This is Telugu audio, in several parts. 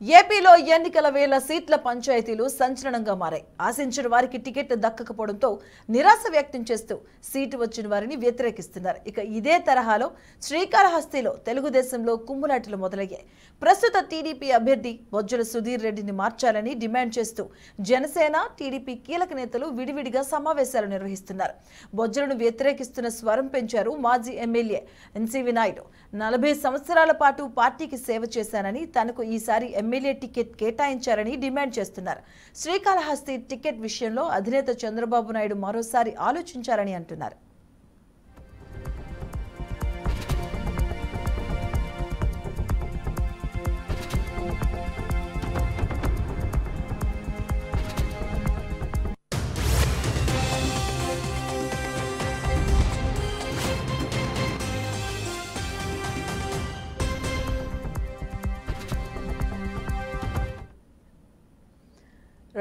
ఏపీలో ఎన్నికల వేళ సీట్ల పంచాయతీలు సంచలనంగా మారాయి. ఆశించిన వారికి టికెట్ దక్కకపోవడంతో నిరాశ వ్యక్తం చేస్తూ సీటు వచ్చిన వారిని వ్యతిరేకిస్తున్నారు. ఇక ఇదే తరహాలో శ్రీకాళహస్తిలో తెలుగుదేశంలో కుమ్ములాటలు మొదలయ్యాయి. ప్రస్తుత టీడీపీ అభ్యర్థి బొజ్జల సుధీర్ రెడ్డిని మార్చాలని డిమాండ్ చేస్తూ జనసేన, టీడీపీ కీలక నేతలు విడివిడిగా సమావేశాలు నిర్వహిస్తున్నారు. బొజ్జలను వ్యతిరేకిస్తున్న స్వరం పెంచారు మాజీ ఎమ్మెల్యే ఎన్సీవీ నాయుడు. 40 సంవత్సరాల పాటు పార్టీకి సేవ చేశానని, తనకు ఈసారి ఎమ్మెల్యే టికెట్ కేటాయించారని డిమాండ్ చేస్తున్నారు. శ్రీకాళహస్తి టికెట్ విషయంలో అధినేత చంద్రబాబు నాయుడు మరోసారి ఆలోచించారని అంటున్నారు.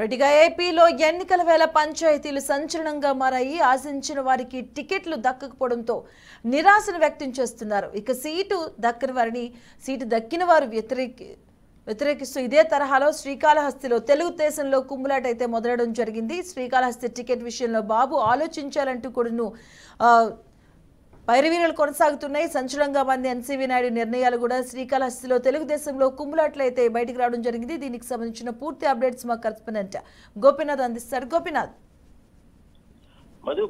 రెడ్డిగా ఏపీలో ఎన్నికల వేళ పంచాయతీలు సంచలనంగా మారాయి. ఆశించిన వారికి టికెట్లు దక్కకపోవడంతో నిరాశను వ్యక్తం చేస్తున్నారు. ఇక సీటు దక్కిన వారు వ్యతిరేకిస్తూ ఇదే తరహాలో శ్రీకాళహస్తిలో తెలుగుదేశంలో కుమ్ములాట అయితే మొదలవడం జరిగింది. శ్రీకాళహస్తి టికెట్ విషయంలో బాబు ఆలోచించాలంటూ కూడాను పైరవీరులు కొనసాగుతున్నాయి. సంచలనంగా మంది ఎన్సీవీ నాయుడు నిర్ణయాలు కూడా శ్రీకాళహస్తిలో తెలుగుదేశంలో కుమ్ములాట్లు అయితే బయటకు రావడం జరిగింది. దీనికి సంబంధించిన పూర్తి అప్డేట్స్ మా కరెస్పాండెంట్ గోపీనాథ్ అందిస్తారు. గోపీనాథ్, మధు,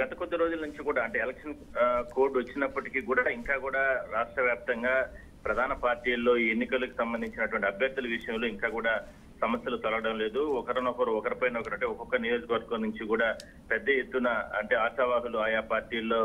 గత కొద్ది రోజుల నుంచి కూడా అంటే ఎలక్షన్ కోడ్ వచ్చినప్పటికీ కూడా ఇంకా కూడా రాష్ట్ర వ్యాప్తంగా ప్రధాన పార్టీల్లో ఈ ఎన్నికలకు సంబంధించినటువంటి అభ్యర్థుల విషయంలో ఇంకా కూడా సమస్యలు తొలగడం లేదు. ఒకరిపైన ఒకరు అంటే ఒక్కొక్క నియోజకవర్గం నుంచి కూడా పెద్ద ఎత్తున అంటే ఆశావాహులు ఆయా పార్టీల్లో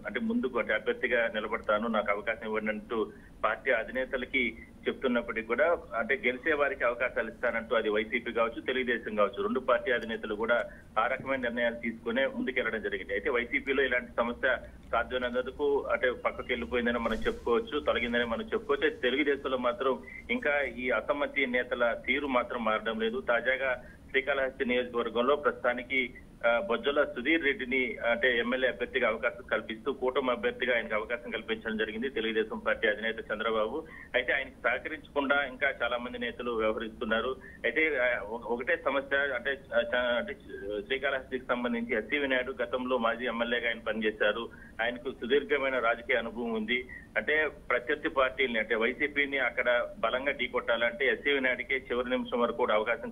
అంటే ముందుకు అంటే అభ్యర్థిగా నిలబడతాను, నాకు అవకాశం ఇవ్వండి అంటూ పార్టీ అధినేతలకి చెప్తున్నప్పటికీ కూడా అంటే గెలిచే వారికి అవకాశాలు ఇస్తానంటూ అది వైసీపీ కావచ్చు, తెలుగుదేశం కావచ్చు, రెండు పార్టీ అధినేతలు కూడా ఆ రకమైన నిర్ణయాలు తీసుకునే ముందుకెళ్లడం జరిగింది. అయితే వైసీపీలో ఇలాంటి సమస్య సాధ్యమైనందుకు అంటే పక్కకి వెళ్ళిపోయిందని మనం చెప్పుకోవచ్చు, తొలగిందని మనం చెప్పుకోవచ్చు. అయితే తెలుగుదేశంలో మాత్రం ఇంకా ఈ అసమ్మతి నేతల తీరు మాత్రం మారడం లేదు. తాజాగా శ్రీకాళహస్తి నియోజకవర్గంలో ప్రస్తుతానికి బొజ్జల సుధీర్ రెడ్డిని అంటే ఎమ్మెల్యే అభ్యర్థిగా అవకాశం కల్పిస్తూ కూటమి అభ్యర్థిగా ఆయనకు అవకాశం కల్పించడం జరిగింది తెలుగుదేశం పార్టీ అధినేత చంద్రబాబు. అయితే ఆయనకు సహకరించకుండా ఇంకా చాలా మంది నేతలు వ్యవహరిస్తున్నారు. అయితే ఒకటే సమస్య అంటే శ్రీకాళహస్తికి సంబంధించి ఎస్సీవీ నాయుడు గతంలో మాజీ ఎమ్మెల్యేగా ఆయన పనిచేశారు. ఆయనకు సుదీర్ఘమైన రాజకీయ అనుభవం ఉంది. అంటే ప్రత్యర్థి పార్టీని అంటే వైసీపీని అక్కడ బలంగా ఢీకొట్టాలంటే ఎస్సీవీ నాయుడికే చివరి నిమిషం వరకు కూడా అవకాశం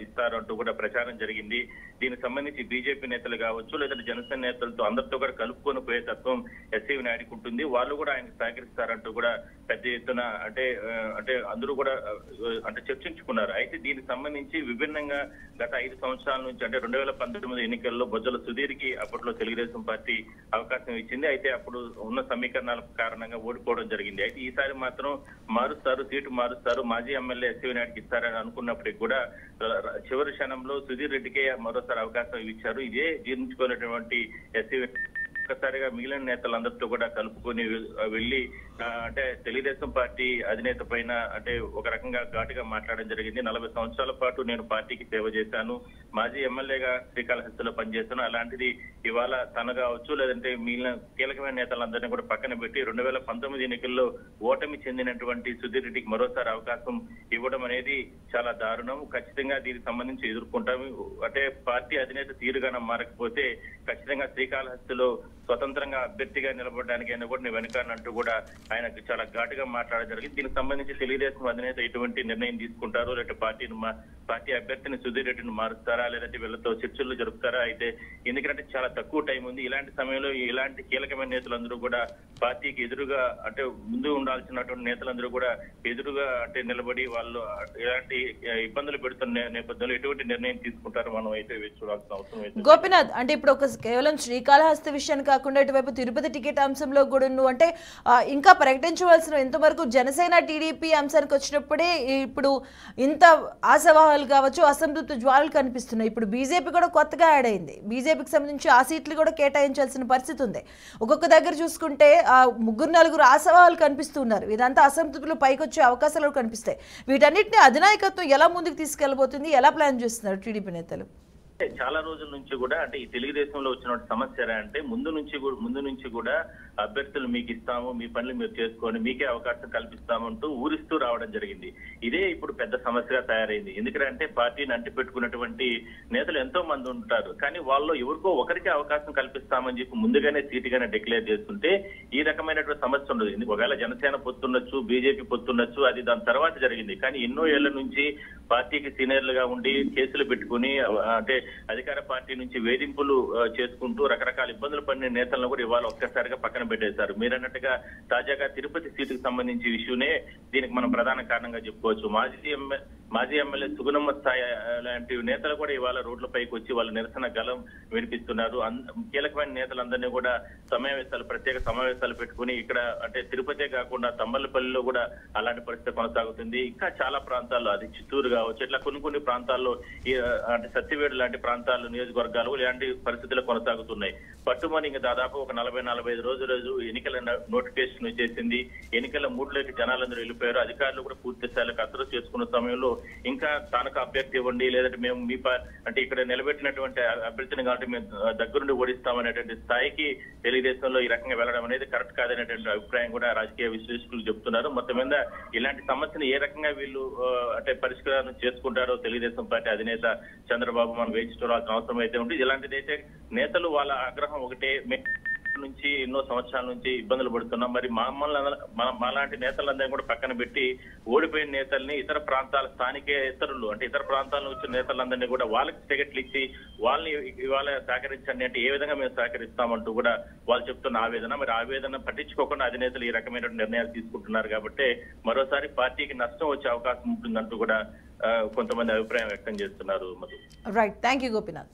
ఇస్తారు అంటూ కూడా ప్రచారం జరిగింది. దీనికి సంబంధించి బీజేపీ నేతలు కావచ్చు, లేదంటే జనసేన నేతలతో అందరితో కూడా కలుపుకొని పోయే తత్వం ఎస్సీవీ నాయుడికి ఉంటుంది. వాళ్ళు కూడా ఆయనకు సహకరిస్తారంటూ కూడా పెద్ద ఎత్తున అంటే అందరూ కూడా అంటే చర్చించుకున్నారు. అయితే దీనికి సంబంధించి విభిన్నంగా గత 5 సంవత్సరాల నుంచి అంటే 2019 ఎన్నికల్లో బొజ్జల సుధీర్కి అప్పట్లో తెలుగుదేశం పార్టీ అవకాశం ఇచ్చింది. అయితే అప్పుడు ఉన్న సమీకరణాల కారణంగా ఓడిపోవడం జరిగింది. అయితే ఈసారి మాత్రం సీటు మారుస్తారు, మాజీ ఎమ్మెల్యే ఎస్సీవీ నాయుడికి ఇస్తారని అనుకున్నప్పటికీ కూడా చివరి క్షణంలో సుధీర్ రెడ్డికే మరోసారి అవకాశం ఇచ్చారు. ఇదే జీర్ణించుకున్నటువంటి ఎస్సీవీ ఒక్కసారిగా మిగిలిన నేతలందరితో కూడా కలుపుకొని వెళ్లి అంటే తెలుగుదేశం పార్టీ అధినేత పైన అంటే ఒక రకంగా ఘాటుగా మాట్లాడడం జరిగింది. 40 సంవత్సరాల పాటు నేను పార్టీకి సేవ చేశాను, మాజీ ఎమ్మెల్యేగా శ్రీకాళహస్తిలో పనిచేశాను, అలాంటిది ఇవాళ తన కావచ్చు లేదంటే మిగిలిన కీలకమైన నేతలందరినీ కూడా పక్కన పెట్టి 2019 ఎన్నికల్లో ఓటమి చెందినటువంటి సుధీర్ రెడ్డికి మరోసారి అవకాశం ఇవ్వడం అనేది చాలా దారుణం. ఖచ్చితంగా దీనికి సంబంధించి ఎదుర్కొంటాము. అంటే పార్టీ అధినేత తీరుగానే మారకపోతే ఖచ్చితంగా శ్రీకాళహస్తిలో స్వతంత్రంగా అభ్యర్థిగా నిలబడడానికైనా కూడా నేను వెనకానంటూ కూడా ఆయన చాలా ఘాటుగా మాట్లాడడం జరిగింది. దీనికి సంబంధించి తెలుగుదేశం అధినేత ఎటువంటి నిర్ణయం తీసుకుంటారో, లేదంటే పార్టీ అభ్యర్థిని సుధీర్ రెడ్డిని మారుస్తారా, లేదంటే వీళ్ళతో చర్చలు జరుపుతారా? అయితే ఎందుకంటే చాలా తక్కువ టైం ఉంది. ఇలాంటి సమయంలో ఇలాంటి కీలకమైన నేతలందరూ కూడా పార్టీకి ఎదురుగా అంటే ముందు ఉండాల్సినటువంటి నేతలందరూ కూడా ఎదురుగా అంటే నిలబడి వాళ్ళు ఎలాంటి ఇబ్బందులు పెడుతున్న నేపథ్యంలో ఎటువంటి నిర్ణయం తీసుకుంటారో మనం అయితే చూడాల్సిన అవసరం అయితే. గోపీనాథ్, అంటే ఇప్పుడు కేవలం శ్రీకాళహస్తి విషయాన్ని కాకుండా ఇటువైపు తిరుపతి టికెట్ అంశంలో కూడా అంటే ఇంకా ప్రకటించవలసిన ఇంతవరకు జనసేన, టీడీపీ అంశానికి వచ్చినప్పుడే ఇప్పుడు ఇంత ఆశావాహాలు కావచ్చు, అసంతృప్తి జ్వాలలు కనిపిస్తున్నాయి. ఇప్పుడు బీజేపీ కూడా కొత్తగా యాడ్ అయింది. బీజేపీకి సంబంధించి ఆ సీట్లు కూడా కేటాయించాల్సిన పరిస్థితి ఉంది. ఒక్కొక్క దగ్గర చూసుకుంటే 3-4 ఆశావాహాలు కనిపిస్తున్నారు. ఇదంతా అసంతృప్తులు పైకి వచ్చే అవకాశాలు కనిపిస్తాయి. వీటన్నిటిని అధినాయకత్వం ఎలా ముందుకు తీసుకెళ్లబోతుంది, ఎలా ప్లాన్ చేస్తున్నారు టీడీపీ నేతలు? చాలా రోజుల నుంచి కూడా అంటే ఈ తెలుగుదేశంలో వచ్చిన సమస్య అంటే ముందు నుంచి కూడా అభ్యర్థులు మీకు ఇస్తాము, మీ పనులు మీరు చేసుకోండి, మీకే అవకాశం కల్పిస్తామంటూ ఊరిస్తూ రావడం జరిగింది. ఇదే ఇప్పుడు పెద్ద సమస్యగా తయారైంది. ఎందుకంటే పార్టీని అంటిపెట్టుకున్నటువంటి నేతలు ఎంతో మంది ఉంటారు, కానీ వాళ్ళు ఎవరికో ఒకరికి అవకాశం కల్పిస్తామని చెప్పి ముందుగానే సీటుగానే డిక్లేర్ చేస్తుంటే ఈ రకమైనటువంటి సమస్య ఉండదు. ఒకవేళ జనసేన పొత్తుండొచ్చు, బీజేపీ పొత్తుండొచ్చు, అది దాని తర్వాత జరిగింది. కానీ ఎన్నో ఏళ్ల నుంచి పార్టీకి సీనియర్లుగా ఉండి కేసులు పెట్టుకుని అంటే అధికార పార్టీ నుంచి వేధింపులు చేసుకుంటూ రకరకాల ఇబ్బందులు పడిన నేతలను కూడా ఇవాళ ఒక్కసారిగా పక్కన పెట్టేశారు. మీరన్నట్టుగా తాజాగా తిరుపతి సీటుకు సంబంధించి ఇష్యూనే దీనికి మనం ప్రధాన కారణంగా చెప్పుకోవచ్చు. మాజీ ఎమ్మెల్యే సుగుణమ్మ స్థాయి లాంటి నేతలు కూడా ఇవాళ రోడ్లపైకి వచ్చి వాళ్ళ నిరసన గలం వినిపిస్తున్నారు. కీలకమైన నేతలందరినీ కూడా ప్రత్యేక సమావేశాలు పెట్టుకుని ఇక్కడ అంటే తిరుపతే కాకుండా తమ్మలపల్లిలో కూడా అలాంటి పరిస్థితి కొనసాగుతుంది. ఇంకా చాలా ప్రాంతాల్లో, అది చిత్తూరు కావచ్చు, ఇట్లా కొన్ని ప్రాంతాల్లో అంటే సత్యవేడు లాంటి ప్రాంతాలు, నియోజకవర్గాలు ఇలాంటి పరిస్థితులు కొనసాగుతున్నాయి. పట్టుమని ఇంకా దాదాపు ఒక 40-45 రోజు ఎన్నికల నోటిఫికేషన్ వచ్చేసింది. ఎన్నికల మూడులోకి జనాలందరూ వెళ్ళిపోయారు. అధికారులు కూడా పూర్తి స్థాయిలో కసరత్తు చేసుకున్న సమయంలో ఇంకా తానకు అభ్యర్థి ఇవ్వండి, లేదంటే మేము అంటే ఇక్కడ నిలబెట్టినటువంటి అభ్యర్థిని కాబట్టి మేము దగ్గరుండి ఓడిస్తామనేటువంటి స్థాయికి తెలుగుదేశంలో ఈ రకంగా వెళ్ళడం అనేది కరెక్ట్ కాదనేటువంటి అభిప్రాయం కూడా రాజకీయ విశ్లేషకులు చెప్తున్నారు. మొత్తం మీద ఇలాంటి సమస్యను ఏ రకంగా వీళ్ళు అంటే పరిష్కారం చేసుకుంటారో తెలుగుదేశం పార్టీ అధినేత చంద్రబాబు మనం వేచి చూడాల్సిన అవసరం అయితే ఉంటుంది. ఇలాంటిదైతే నేతలు వాళ్ళ ఆగ్రహం ఒకటే నుంచి ఎన్నో సంవత్సరాల నుంచి ఇబ్బందులు పడుతున్నాం, మరి మాలాంటి నేతలందరినీ కూడా పక్కన పెట్టి ఓడిపోయిన నేతల్ని ఇతర ప్రాంతాల స్థానికేతరులు అంటే ఇతర ప్రాంతాల నుంచి వచ్చిన నేతలందరినీ కూడా వాళ్ళకి టికెట్లు ఇచ్చి వాళ్ళని ఇవాళ సహకరించండి అంటే ఏ విధంగా మేము సహకరిస్తామంటూ కూడా వాళ్ళు చెప్తున్న ఆవేదన, మరి ఆవేదన పట్టించుకోకుండా అధినేతలు ఈ రకమైన నిర్ణయాలు తీసుకుంటున్నారు కాబట్టి మరోసారి పార్టీకి నష్టం వచ్చే అవకాశం ఉంటుందంటూ కూడా కొంతమంది అభిప్రాయం వ్యక్తం చేస్తున్నారు. Right, thank you Gopinath.